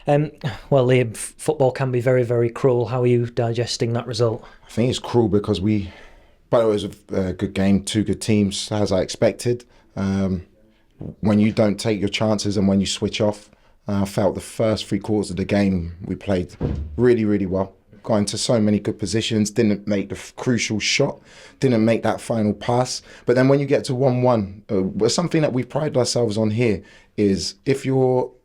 Um, well, Liam, football can be very, very cruel. How are you digesting that result? I think it's cruel because but it was a good game, two good teams, as I expected. Um, when you don't take your chances and when you switch off, I felt the first three quarters of the game we played really, really well. Got into so many good positions, didn't make the crucial shot, didn't make that final pass. But then when you get to 1-1, something that we pride ourselves on here is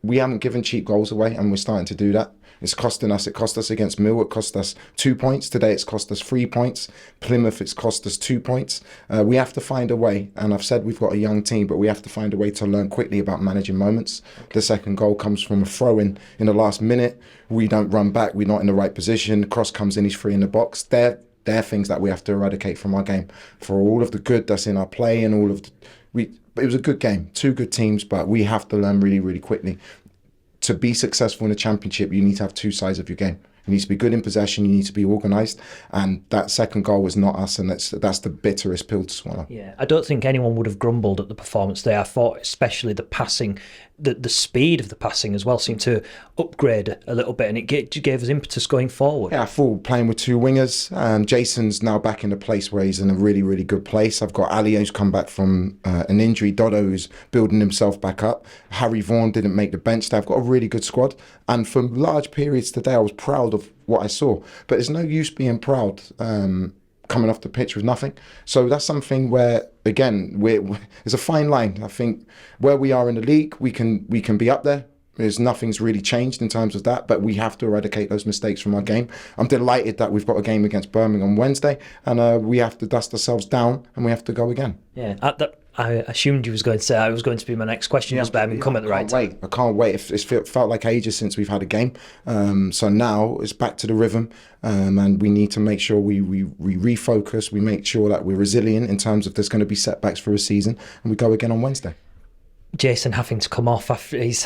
we haven't given cheap goals away and we're starting to do that. It's costing us. It cost us against Mill. It cost us 2 points. Today it's cost us 3 points. Plymouth, it's cost us 2 points. We have to find a way, and I've said we've got a young team, but we have to find a way to learn quickly about managing moments. The second goal comes from a throw in the last minute. We don't run back. We're not in the right position. The cross comes in. He's free in the box. They're things that we have to eradicate from our game. For all of the good that's in our play and all of it was a good game. Two good teams, but we have to learn really, really quickly to be successful in the championship, you need to have two sides of your game. You need to be good in possession, you need to be organised, and that second goal was not us, and that's the bitterest pill to swallow. Yeah, I don't think anyone would have grumbled at the performance there. I thought especially the passing, the speed of the passing as well seemed to upgrade a little bit, and it gave us impetus going forward. Yeah, I thought playing with two wingers. Jason's now back in a place where he's in a really, really good place. I've got Ali who's come back from an injury. Dodo who's building himself back up. Harry Vaughan didn't make the bench. They've got a really good squad. And for large periods today, I was proud of what I saw. But there's no use being proud coming off the pitch with nothing. So that's something where, again, there's a fine line. I think where we are in the league, we can be up there. Nothing's really changed in terms of that, but we have to eradicate those mistakes from our game. I'm delighted that we've got a game against Birmingham on Wednesday, and we have to dust ourselves down and we have to go again. Yeah, I assumed you was going to say I was going to be my next question. Just better come at the right time. I can't wait. It's felt like ages since we've had a game. So now it's back to the rhythm, and we need to make sure we refocus. We make sure that we're resilient in terms of there's going to be setbacks for a season, and we go again on Wednesday. Jason having to come off after he's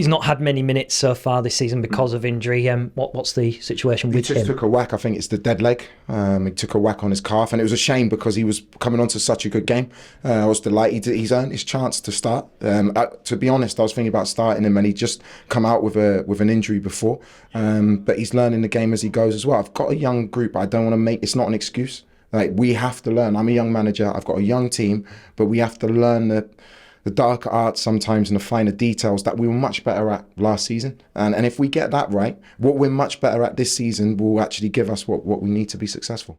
not had many minutes so far this season because of injury. What's the situation with him? He just took a whack. I think it's the dead leg. He took a whack on his calf, and it was a shame because he was coming onto such a good game. I was delighted he's earned his chance to start. To be honest, I was thinking about starting him, and he'd just come out with an injury before. But he's learning the game as he goes as well. I've got a young group. I don't want to make it's not an excuse. Like, we have to learn. I'm a young manager. I've got a young team, but we have to learn the darker arts sometimes and the finer details that we were much better at last season. And if we get that right, what we're much better at this season will actually give us what we need to be successful.